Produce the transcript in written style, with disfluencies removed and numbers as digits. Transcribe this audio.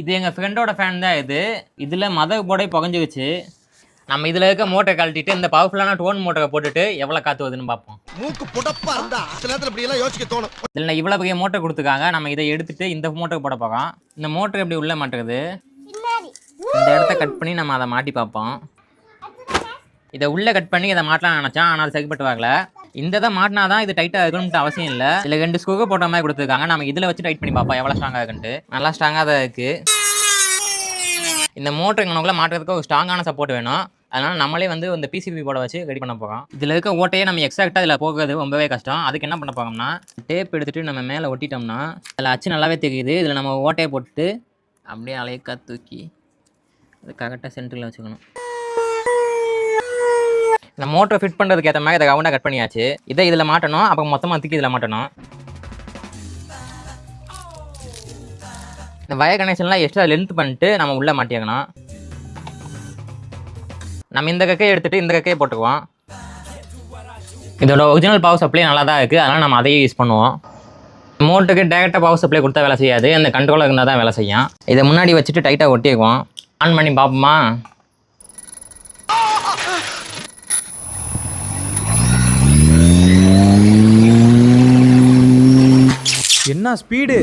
இது எங்கள் ஃப்ரெண்டோட ஃபேன் தான். இதில் மதகு போட புகஞ்சிக்கிச்சு. நம்ம இதில் இருக்க மோட்டரை கழட்டிட்டு இந்த பவர்ஃபுல்லான டோன் மோட்டரை போட்டுட்டு எவ்வளோ காற்று வருதுன்னு பார்ப்போம். மூக்கு புடப்பா இருந்தா சில நேரத்தில் இப்படி எல்லாம் யோசிக்க தோணும். இதில் இவ்வளோ பெரிய மோட்டர் கொடுத்துருக்காங்க. நம்ம இதை எடுத்துட்டு இந்த மோட்டருக்கு போட பார்க்கலாம். இந்த மோட்டர் எப்படி உள்ளே மாட்டுறது, இந்த இடத்த கட் பண்ணி நம்ம அதை மாட்டி பார்ப்போம். இதை உள்ளே கட் பண்ணி இதை மாட்டலாம்னு நினச்சோம், ஆனால் அது சரிப்பட்டு வாங்கல. இந்த இதை மாட்டினா தான் இது டைட்டாக இருக்கணும்னு அவசியம் இல்லை. இதில் 2 ஸ்க்ரூ போட்ட மாதிரி கொடுத்துருக்காங்க. நம்ம இதில் வச்சு டைட் பண்ணி பார்ப்போம் எவ்வளோ ஸ்ட்ராங்காக இருக்குன்ட்டு. நல்லா ஸ்ட்ராங்காக தான் இருக்குது. இந்த மோட்டர் எங்களுக்குள்ள மாட்டுறதுக்கு ஒரு ஸ்ட்ராங்கான சப்போர்ட் வேணும். அதனால் நம்மளே இந்த பிசிபி போட வச்சு ரெடி பண்ண போகிறோம். இதில் இருக்க ஓட்டையே நம்ம எக்ஸாக்டாக இதில் போகிறது ரொம்பவே கஷ்டம். அதுக்கு என்ன பண்ண போகிறோம்னா, டேப் எடுத்துகிட்டு நம்ம மேலே ஒட்டிட்டோம்னா அதில் அச்சு நல்லாவே தெரியுது. இதில் நம்ம ஓட்டையை போட்டு அப்படியே அலையக்கா தூக்கி அது கரெக்டாக சென்டரில் வச்சுக்கணும். இந்த மோட்டரை ஃபிட் பண்ணுறதுக்கு ஏற்ற மாதிரி இதை ரவுண்டாக கட் பண்ணியாச்சு. இதை இதில் மாட்டணும், அப்புறம் மொத்தமாக தூக்கி இதில் மாட்டணும். இந்த வயர் கனெக்ஷன்லாம் எக்ஸ்ட்ரா லென்த் பண்ணிட்டு நம்ம உள்ளே மாட்டியாக்கணும். நம்ம இந்த கக்கையை எடுத்துகிட்டு இந்த கக்கையை போட்டுக்குவோம். இதோட ஒரிஜினல் பவர் சப்ளை நல்லா தான் இருக்குது, அதனால் நம்ம அதையே யூஸ் பண்ணுவோம். மோட்டருக்கு டேரெக்டாக பவர் சப்ளை கொடுத்தா வேலை செய்யாது, அந்த கண்ட்ரோலாக இருந்தால் தான் வேலை செய்யும். இதை முன்னாடி வச்சுட்டு டைட்டாக ஒட்டிக்குவோம். ஆன் பண்ணி பார்ப்போமா? என்ன ஸ்பீடு!